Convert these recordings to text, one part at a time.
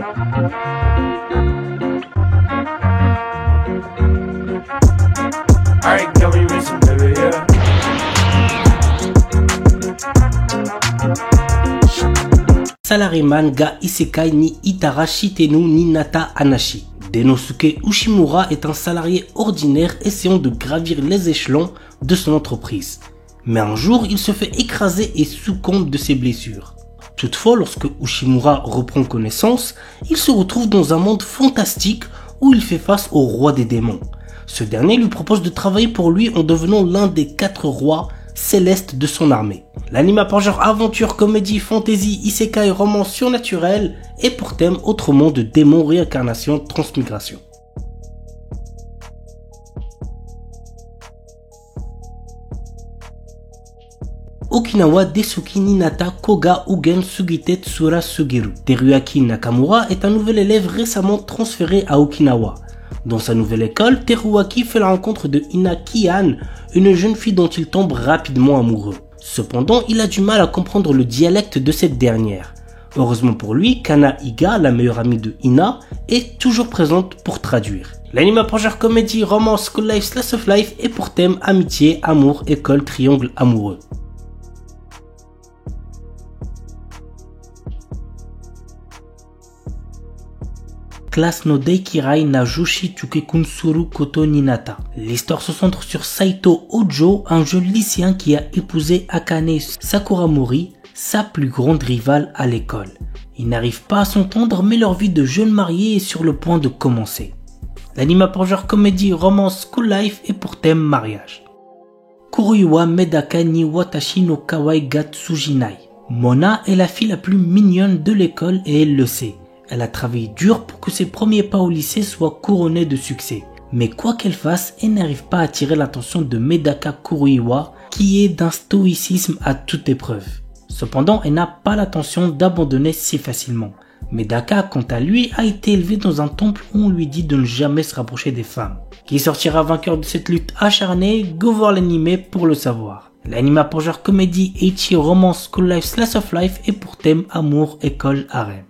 Alright, can we reach some baby, yeah? Salaryman ga isekai ni Itara Shitenu ni Nata Anashi. Denosuke Ushimura est un salarié ordinaire essayant de gravir les échelons de son entreprise. Mais un jour, il se fait écraser et succombe de ses blessures. Toutefois, lorsque Ushimura reprend connaissance, il se retrouve dans un monde fantastique où il fait face au roi des démons. Ce dernier lui propose de travailler pour lui en devenant l'un des 4 rois célestes de son armée. L'anime a pour genre aventure, comédie, fantasy, isekai, romance surnaturel et pour thème autre monde, démons, réincarnation, transmigration. Okinawa Desuki Ninata Koga Ugen Sugite Tsura Sugiru. Teruaki Nakamura est un nouvel élève récemment transféré à Okinawa. Dans sa nouvelle école, Teruaki fait la rencontre de Ina Kian, une jeune fille dont il tombe rapidement amoureux. Cependant, il a du mal à comprendre le dialecte de cette dernière. Heureusement pour lui, Kana Iga, la meilleure amie de Ina, est toujours présente pour traduire. L'anime apprend genre comédie, romance, school life, slice of life et pour thème amitié, amour, école, triangle amoureux. Classe no Deikirai na Jushi Chukekun Suru Koto Ninata. L'histoire se centre sur Saito Ojo, un jeune lycéen qui a épousé Akane Sakuramori, sa plus grande rivale à l'école. Ils n'arrivent pas à s'entendre, mais leur vie de jeunes mariés est sur le point de commencer. L'anime a pour genre comédie, romance, school life et pour thème mariage. Kuruiwa Medaka ni Watashi no Kawai ga Tsujinai. Mona est la fille la plus mignonne de l'école et elle le sait. Elle a travaillé dur pour que ses premiers pas au lycée soient couronnés de succès. Mais quoi qu'elle fasse, elle n'arrive pas à attirer l'attention de Medaka Kuruiwa, qui est d'un stoïcisme à toute épreuve. Cependant, elle n'a pas l'intention d'abandonner si facilement. Medaka, quant à lui, a été élevé dans un temple où on lui dit de ne jamais se rapprocher des femmes. Qui sortira vainqueur de cette lutte acharnée? Go voir l'anime pour le savoir. L'anime a pour genre comédie, ecchi, romance, school life, slice of life et pour thème amour, école, harem.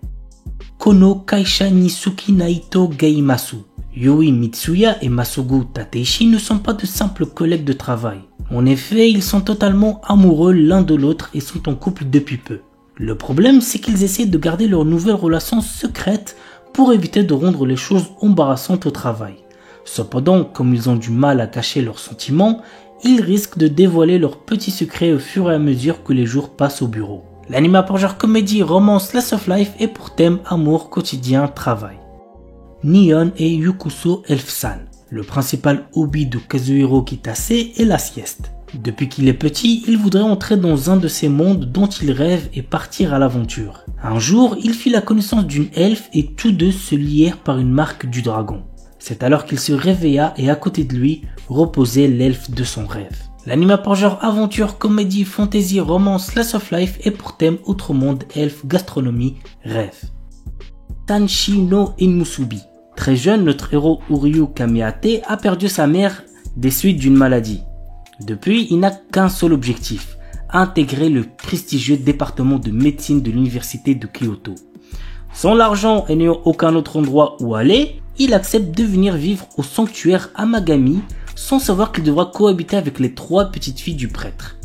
Kono Kaisha Nisuki Naito Geimasu. Yui Mitsuya et Masugu Tateishi ne sont pas de simples collègues de travail. En effet, ils sont totalement amoureux l'un de l'autre et sont en couple depuis peu. Le problème, c'est qu'ils essaient de garder leur nouvelle relation secrète pour éviter de rendre les choses embarrassantes au travail. Cependant, comme ils ont du mal à cacher leurs sentiments, ils risquent de dévoiler leurs petits secrets au fur et à mesure que les jours passent au bureau. L'anime a pour genre comédie, romance, slice of life et pour thème amour, quotidien, travail. Nihon et Yukuso Elf-san. Le principal hobby de Kazuhiro Kitase est la sieste. Depuis qu'il est petit, il voudrait entrer dans un de ces mondes dont il rêve et partir à l'aventure. Un jour, il fit la connaissance d'une elfe et tous deux se lièrent par une marque du dragon. C'est alors qu'il se réveilla et à côté de lui reposait l'elfe de son rêve. L'anime a pour genre aventure, comédie, fantasy, romance, slice of life et pour thème autre monde, elfe, gastronomie, rêve. Tanshi no Inmusubi. Très jeune, notre héros Uryu Kameate a perdu sa mère des suites d'une maladie. Depuis, il n'a qu'un seul objectif, intégrer le prestigieux département de médecine de l'université de Kyoto. Sans l'argent et n'ayant aucun autre endroit où aller, il accepte de venir vivre au sanctuaire Amagami sans savoir qu'il devra cohabiter avec les 3 petites filles du prêtre.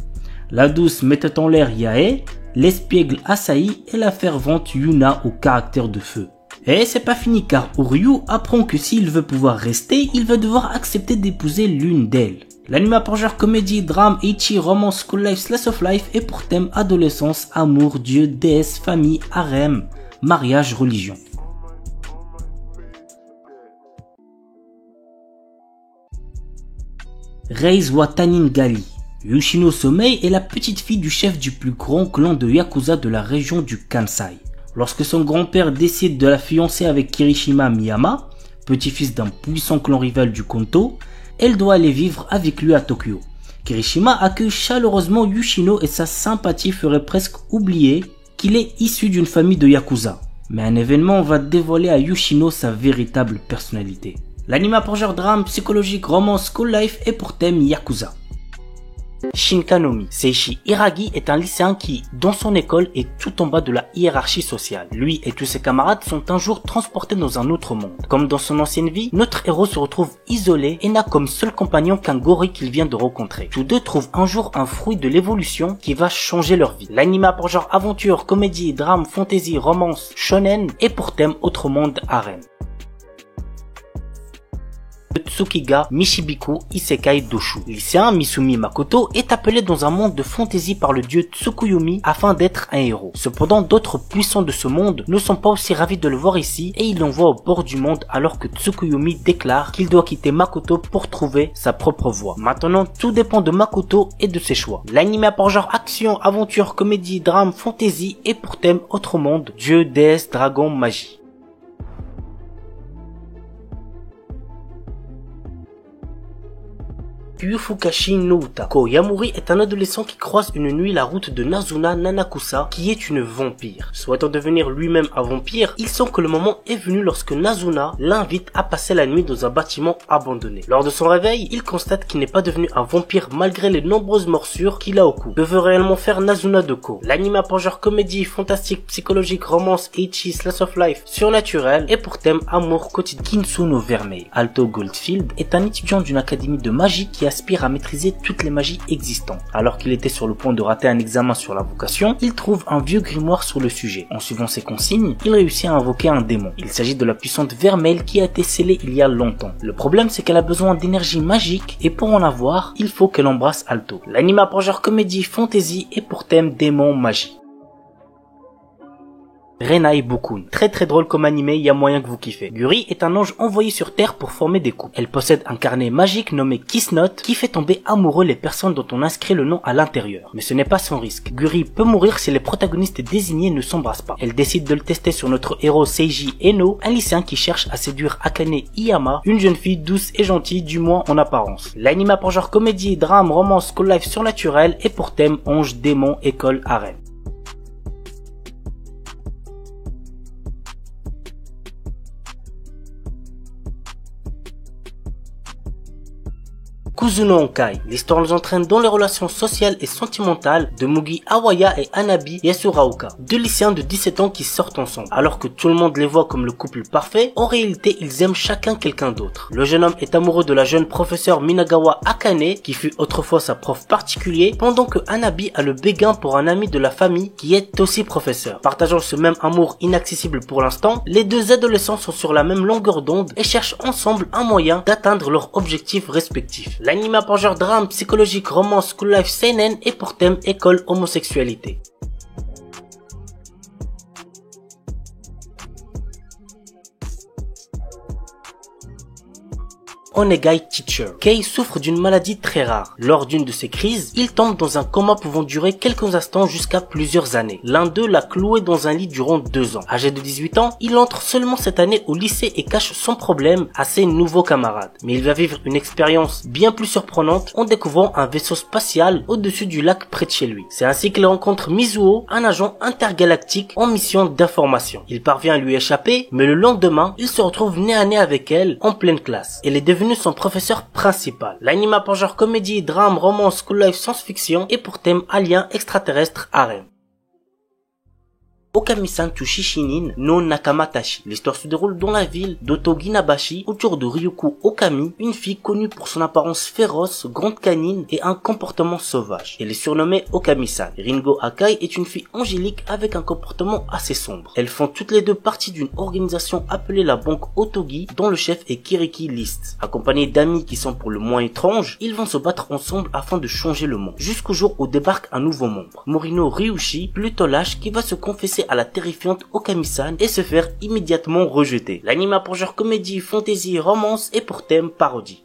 La douce mettait en l'air Yae, l'espiègle Asahi et la fervente Yuna au caractère de feu. Et c'est pas fini car Uryu apprend que s'il veut pouvoir rester, il va devoir accepter d'épouser l'une d'elles. L'anime a pour genre comédie, drame, ecchi, romance, school life, slice of life et pour thème adolescence, amour, dieu, déesse, famille, harem, mariage, religion. Reise wa Tanin Gali. Yoshino Somei est la petite fille du chef du plus grand clan de Yakuza de la région du Kansai. Lorsque son grand-père décide de la fiancer avec Kirishima Miyama, petit-fils d'un puissant clan rival du Kanto, elle doit aller vivre avec lui à Tokyo. Kirishima accueille chaleureusement Yoshino et sa sympathie ferait presque oublier qu'il est issu d'une famille de Yakuza. Mais un événement va dévoiler à Yoshino sa véritable personnalité. L'anime a pour genre drame, psychologique, romance, school life et pour thème Yakuza. Shinkanomi. Seishi Hiragi est un lycéen qui, dans son école, est tout en bas de la hiérarchie sociale. Lui et tous ses camarades sont un jour transportés dans un autre monde. Comme dans son ancienne vie, notre héros se retrouve isolé et n'a comme seul compagnon qu'un gorille qu'il vient de rencontrer. Tous deux trouvent un jour un fruit de l'évolution qui va changer leur vie. L'anime a pour genre aventure, comédie, drame, fantasy, romance, shonen et pour thème autre monde harem. Tsukiga Mishibiku Isekai Doshu. Lycéen Misumi Makoto est appelé dans un monde de fantaisie par le dieu Tsukuyomi afin d'être un héros. Cependant, d'autres puissants de ce monde ne sont pas aussi ravis de le voir ici et ils l'envoient au bord du monde alors que Tsukuyomi déclare qu'il doit quitter Makoto pour trouver sa propre voie. Maintenant, tout dépend de Makoto et de ses choix. L'anime a pour genre action, aventure, comédie, drame, fantaisie et pour thème autre monde, dieu, déesse, dragon, magie. Yufukashi no Uta. Ko Yamuri est un adolescent qui croise une nuit la route de Nazuna Nanakusa, qui est une vampire. Souhaitant devenir lui-même un vampire, il sent que le moment est venu lorsque Nazuna l'invite à passer la nuit dans un bâtiment abandonné. Lors de son réveil, il constate qu'il n'est pas devenu un vampire malgré les nombreuses morsures qu'il a au cou. Que veut réellement faire Nazuna de Ko? L'anime a pour genre comédie, fantastique, psychologique, romance, ecchi, slice of life, surnaturel et pour thème amour quotidien. Kinsuno Vermeil. Alto Goldfield est un étudiant d'une académie de magie qui aspire à maîtriser toutes les magies existantes. Alors qu'il était sur le point de rater un examen sur la vocation, il trouve un vieux grimoire sur le sujet. En suivant ses consignes, il réussit à invoquer un démon. Il s'agit de la puissante Vermeil qui a été scellée il y a longtemps. Le problème, c'est qu'elle a besoin d'énergie magique et pour en avoir, il faut qu'elle embrasse Alto. L'anime a pour genre comédie, fantasy et pour thème démon, magie. Renai Bukun. Très drôle comme animé, il y a moyen que vous kiffez. Guri est un ange envoyé sur Terre pour former des couples. Elle possède un carnet magique nommé Kiss Note qui fait tomber amoureux les personnes dont on inscrit le nom à l'intérieur. Mais ce n'est pas sans risque. Guri peut mourir si les protagonistes désignés ne s'embrassent pas. Elle décide de le tester sur notre héros Seiji Eno, un lycéen qui cherche à séduire Akane Iyama, une jeune fille douce et gentille, du moins en apparence. L'anime a pour genre comédie, drame, romance, school life surnaturel et pour thème ange, démon, école, harem. Kuzuno Honkai. L'histoire nous entraîne dans les relations sociales et sentimentales de Mugi Awaya et Hanabi Yasuraoka, deux lycéens de 17 ans qui sortent ensemble. Alors que tout le monde les voit comme le couple parfait, en réalité ils aiment chacun quelqu'un d'autre. Le jeune homme est amoureux de la jeune professeure Minagawa Akane, qui fut autrefois sa prof particulier, pendant que Hanabi a le béguin pour un ami de la famille qui est aussi professeur. Partageant ce même amour inaccessible pour l'instant, les deux adolescents sont sur la même longueur d'onde et cherchent ensemble un moyen d'atteindre leurs objectifs respectifs. L'anime a pour genre drame, psychologique, romance, school life, seinen et pour thème école, homosexualité. Onegai Teacher. Kei souffre d'une maladie très rare. Lors d'une de ses crises, il tombe dans un coma pouvant durer quelques instants jusqu'à plusieurs années. L'un d'eux l'a cloué dans un lit durant 2 ans. Âgé de 18 ans, il entre seulement cette année au lycée et cache son problème à ses nouveaux camarades. Mais il va vivre une expérience bien plus surprenante en découvrant un vaisseau spatial au-dessus du lac près de chez lui. C'est ainsi qu'il rencontre Mizuho, un agent intergalactique en mission d'information. Il parvient à lui échapper, mais le lendemain, il se retrouve nez à nez avec elle en pleine classe. Elle est devenue son professeur principal. L'anime a pour genre comédie, drame, romance, school life, science-fiction et pour thème alien, extraterrestre, harem. Okami-san to Shishinin no Nakamatashi. L'histoire se déroule dans la ville d'Otoginabashi autour de Ryuko Okami, une fille connue pour son apparence féroce, grande canine et un comportement sauvage. Elle est surnommée Okami-san. Ringo Akai est une fille angélique avec un comportement assez sombre. Elles font toutes les deux partie d'une organisation appelée la Banque Otogi, dont le chef est Kiriki List. Accompagnés d'amis qui sont pour le moins étranges, ils vont se battre ensemble afin de changer le monde. Jusqu'au jour où débarque un nouveau membre, Morino Ryushi, plutôt lâche, qui va se confesser à la terrifiante Okami-san et se faire immédiatement rejeter. L'anime a pour genre comédie, fantasy, romance et pour thème parodie.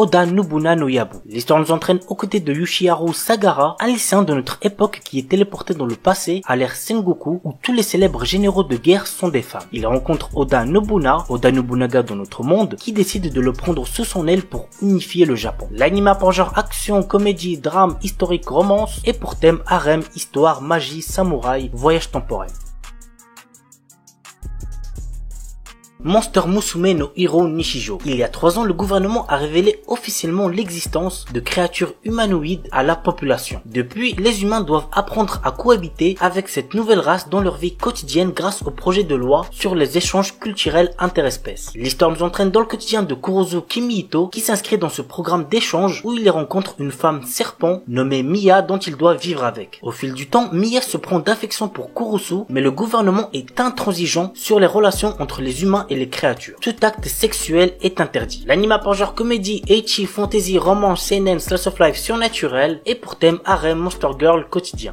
Oda Nobuna no Yabu. L'histoire nous entraîne aux côtés de Yoshiharu Sagara, un lycéen de notre époque qui est téléporté dans le passé à l'ère Sengoku où tous les célèbres généraux de guerre sont des femmes. Il rencontre Oda Nobunaga dans notre monde, qui décide de le prendre sous son aile pour unifier le Japon. L'anime a pour genre action, comédie, drame, historique, romance et pour thème harem, histoire, magie, samouraï, voyage temporel. Monster Musume no Hiro Nishijo. Il y a 3 ans, le gouvernement a révélé officiellement l'existence de créatures humanoïdes à la population. Depuis, les humains doivent apprendre à cohabiter avec cette nouvelle race dans leur vie quotidienne grâce au projet de loi sur les échanges culturels interespèces. L'histoire nous entraîne dans le quotidien de Kurozu Kimihito qui s'inscrit dans ce programme d'échange où il y rencontre une femme serpent nommée Miya dont il doit vivre avec. Au fil du temps, Miya se prend d'affection pour Kurozu, mais le gouvernement est intransigeant sur les relations entre les humains et les créatures. Tout acte sexuel est interdit. L'anime a pour genre comédie, ecchi, fantasy, romance, seinen, slice of life surnaturel et pour thème harem, monster girl quotidien.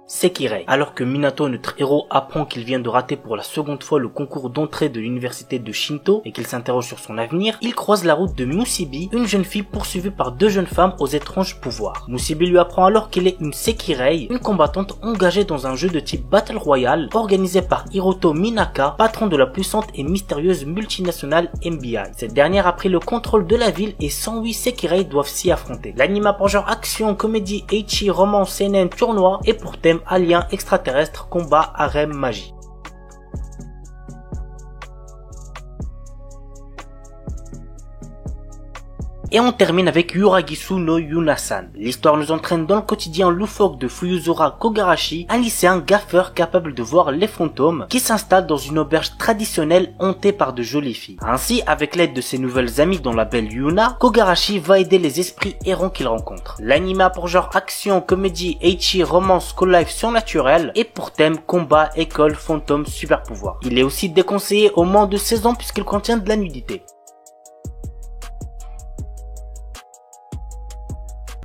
Sekirei. Alors que Minato, notre héros, apprend qu'il vient de rater pour la seconde fois le concours d'entrée de l'université de Shinto et qu'il s'interroge sur son avenir, il croise la route de Musabi, une jeune fille poursuivie par 2 jeunes femmes aux étranges pouvoirs. Musabi lui apprend alors qu'elle est une Sekirei, une combattante engagée dans un jeu de type Battle Royale organisé par Hiroto Minaka, patron de la puissante et mystérieuse multinationale MBI. Cette dernière a pris le contrôle de la ville et 108 Sekirei doivent s'y affronter. L'anime a pour genre action, comédie, ecchi, romance, seinen, tournoi et pour thème alien, extraterrestre, combat, harem, magie. Et on termine avec Yuragisu no Yunasan. L'histoire nous entraîne dans le quotidien loufoque de Fuyuzura Kogarashi, un lycéen gaffeur capable de voir les fantômes qui s'installe dans une auberge traditionnelle hantée par de jolies filles. Ainsi, avec l'aide de ses nouvelles amies dont la belle Yuna, Kogarashi va aider les esprits errants qu'il rencontre. L'anime a pour genre action, comédie, ecchi, romance, school life surnaturel et pour thème combat, école, fantôme, super pouvoir. Il est aussi déconseillé au moins de 16 ans puisqu'il contient de la nudité.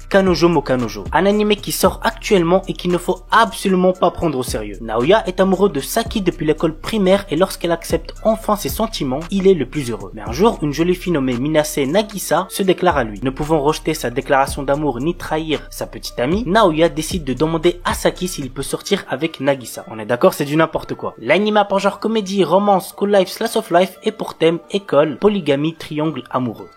Kanojo mo Kanojo, un anime qui sort actuellement et qu'il ne faut absolument pas prendre au sérieux. Naoya est amoureux de Saki depuis l'école primaire et lorsqu'elle accepte enfin ses sentiments, il est le plus heureux. Mais un jour, une jolie fille nommée Minase Nagisa se déclare à lui. Ne pouvant rejeter sa déclaration d'amour ni trahir sa petite amie, Naoya décide de demander à Saki s'il peut sortir avec Nagisa. On est d'accord, c'est du n'importe quoi. L'anime a pour genre comédie, romance, school life, slice of life et pour thème école, polygamie, triangle amoureux.